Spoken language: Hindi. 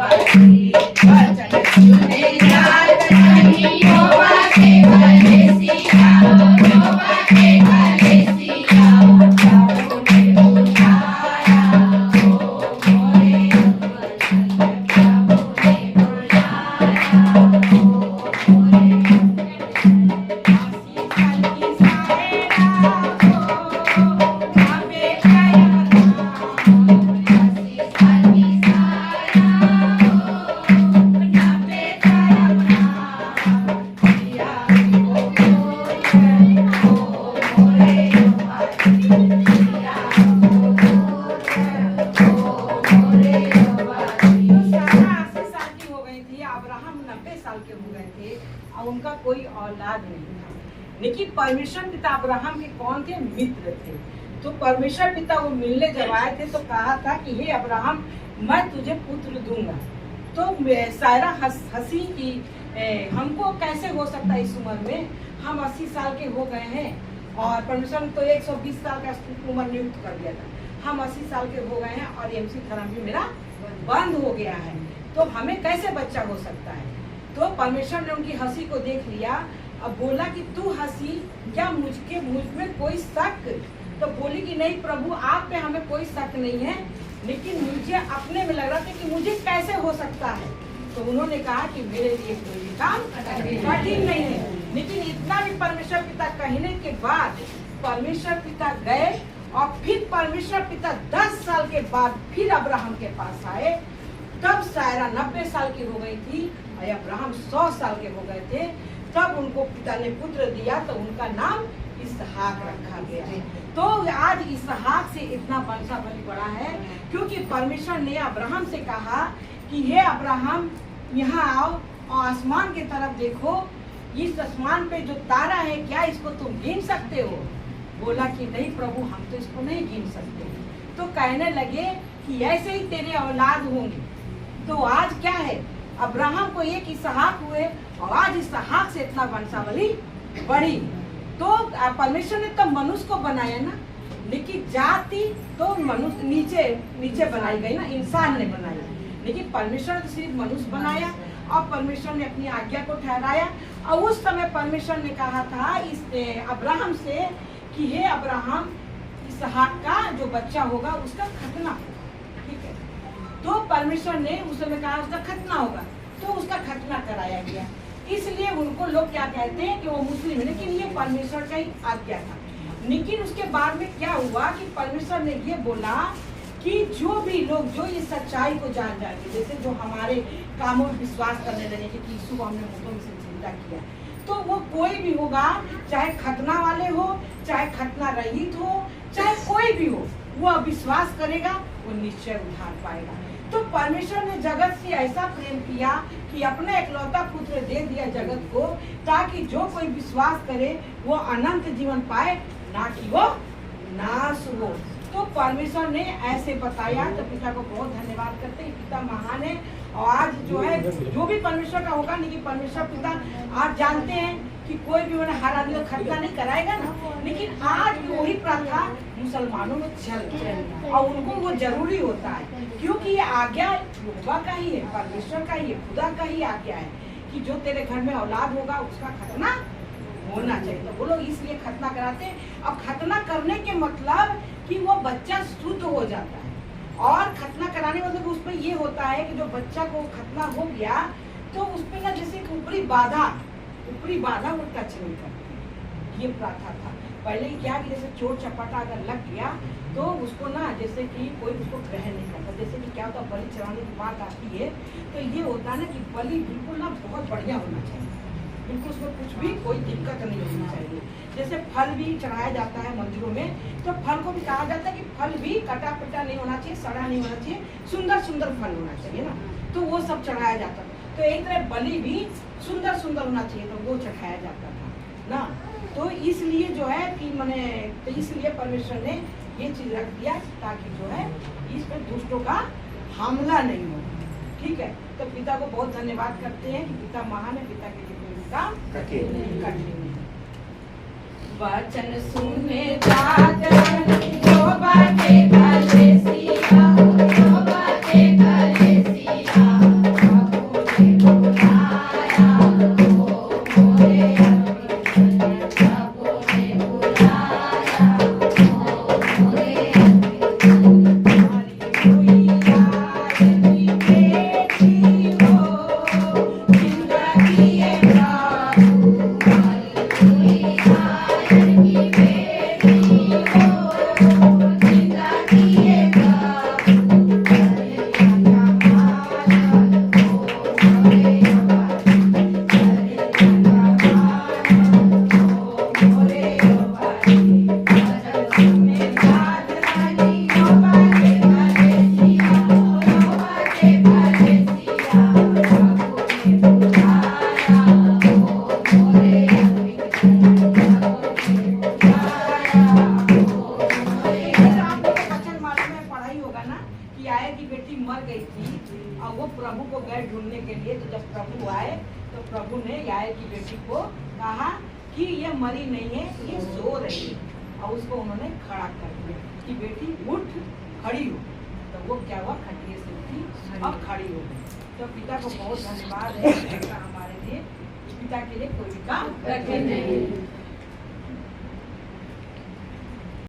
वचन सुने जात नहीं यहोवा के भले सिया यहोवा के भले सिया प्रभु ने बुलाया हो मोरे वचन प्रभु ने बुलाया हो मोरे उनका कोई औलाद नहीं था, लेकिन परमेश्वर पिता अब्राहम के कौन थे? मित्र थे। तो परमेश्वर पिता वो मिलने जब आए थे तो कहा था कि हे अब्राहम मैं तुझे पुत्र दूंगा। तो सारा हंसी की हमको कैसे हो सकता है इस उम्र में, हम 80 साल के हो गए हैं और परमेश्वर ने तो 120 साल का उम्र नियुक्त कर दिया था, हम 80 साल के हो गए हैं और एमसी थेरेपी मेरा बंद हो गया है, तो हमें कैसे बच्चा हो सकता है? तो परमेश्वर ने उनकी हंसी को देख लिया। अब बोला कि तू हंसी, क्या मुझ में कोई शक? तो बोली कि नहीं प्रभु आप पे हमें कोई शक नहीं है, लेकिन मुझे अपने में लग रहा था कि मुझे कैसे हो सकता है। तो उन्होंने कहा कि मेरे लिए कोई काम कठिन नहीं है। लेकिन इतना भी परमेश्वर पिता कहने के बाद परमेश्वर पिता गए और फिर परमेश्वर पिता 10 साल के बाद फिर अब्राहम के पास आए। तब सारा 90 साल की हो गई थी और अब्राहम 100 साल के हो गए थे। तब उनको पिता ने पुत्र दिया तो उनका नाम इसहाक रखा गया। तो आज इसहाक से इतना वंशावली बड़ा है क्योंकि परमेश्वर ने अब्राहम से कहा कि हे अब्राहम यहाँ आओ और आसमान की तरफ देखो, इस आसमान पे जो तारा है क्या इसको तुम गिन सकते हो? बोला कि नहीं प्रभु हम तो इसको नहीं गिन सकते। तो कहने लगे कि ऐसे ही तेरे औलाद होंगे। तो आज क्या है, अब्राहम को एक इसहाक हुए और आज इसहाक से इतना वंशावली बढ़ी। तो परमेश्वर ने तो मनुष्य को बनाया ना, लेकिन जाति तो मनुष्य नीचे नीचे बनाई गई ना, इंसान ने बनाया, लेकिन परमेश्वर ने सिर्फ मनुष्य बनाया और परमेश्वर ने अपनी आज्ञा को ठहराया। और उस समय परमेश्वर ने कहा था इस अब्राहम से कि हे अब्राहम इसहाक का जो बच्चा होगा उसका खतना होगा, ठीक है। तो परमेश्वर ने उस समय कहा उसका खतना होगा, तो उसका खतना कराया गया। इसलिए उनको लोग क्या कहते हैं कि वो मुस्लिम है, लेकिन ये परमेश्वर का ही आज्ञा था। लेकिन उसके बाद में क्या हुआ कि परमेश्वर ने ये बोला कि जो भी लोग जो ये सच्चाई को जान जाएंगे, जैसे जो हमारे कामों में विश्वास करने लगे कि यीशु को हमने मुर्दों में से जिंदा किया, तो वो कोई भी होगा, चाहे खतना वाले हो, चाहे खतना रहित हो, चाहे कोई भी हो, वो विश्वास करेगा वो निश्चय उद्धार पाएगा। तो परमेश्वर ने जगत से ऐसा प्रेम किया कि अपने इकलौता पुत्र दे दिया जगत को, ताकि जो कोई विश्वास करे वो अनंत जीवन पाए, ना कि वो नाश हो। तो परमेश्वर ने ऐसे बताया। तो पिता को बहुत धन्यवाद करते हैं, पिता महान है। और आज जो है जो भी परमेश्वर का होगा, लेकिन परमेश्वर पिता आज जानते हैं कि कोई भी उन्हें हर आदमी खतना नहीं कराएगा ना, लेकिन आज भी वही प्रथा मुसलमानों में चल रही है और उनको वो जरूरी होता है, क्योंकि ये आज्ञा यहोवा का ही है, परमेश्वर का ही है, खुदा का ही आज्ञा है कि जो तेरे घर में औलाद होगा उसका खतना होना चाहिए। तो वो लोग इसलिए खतना कराते हैं। अब खतना करने के मतलब कि वो बच्चा शुद्ध हो जाता है, और खतना कराने मतलब उसमें ये होता है कि जो बच्चा को खतना हो गया तो उसमें ना जैसे ऊपरी बाधा वो टच नहीं करती। ये प्रथा था पहले क्या कि जैसे चोट चपाटा अगर लग गया तो उसको ना जैसे कि कोई उसको ग्रहण नहीं करता। जैसे कि क्या होता है, बलि चढ़ाने की बात आती है तो ये होता है ना कि बलि बिल्कुल ना बहुत बढ़िया होना चाहिए, बिल्कुल उसमें कुछ भी कोई दिक्कत नहीं होनी चाहिए। जैसे फल भी चढ़ाया जाता है मंदिरों में, तो फल को भी कहा जाता है कि फल भी कटा पिटा नहीं होना चाहिए, सड़ा नहीं होना चाहिए, सुंदर सुंदर फल होना चाहिए ना, तो वो सब चढ़ाया जाता है। तो एक तरह बलि भी सुंदर सुंदर होना चाहिए, तो वो चढ़ाया जाता था ना। तो इसलिए जो है कि मैंने तो इसलिए परमेश्वर ने ये चीज रख दिया ताकि जो है इस पर दुष्टों का हमला नहीं हो। ठीक है, तो पिता को बहुत धन्यवाद करते हैं कि पिता महान है, पिता के लिए काम कठिन नहीं। वचन सुने जात जो बातें भले सिया, जो बातें भले सिया। वो प्रभु को गए ढूंढने के लिए। तो जब प्रभु आए तो प्रभु ने याएल की बेटी को कहा कि ये मरी नहीं है, ये सो रही है, और उसको उन्होंने खड़ा कर दिया कि बेटी उठ खड़ी हो। तो वो क्या हुआ, खटिए से उठी और खड़ी हो गई। तो पिता को बहुत धन्यवाद है, हमारे लिए पिता के लिए कोई भी काम कठिन नहीं।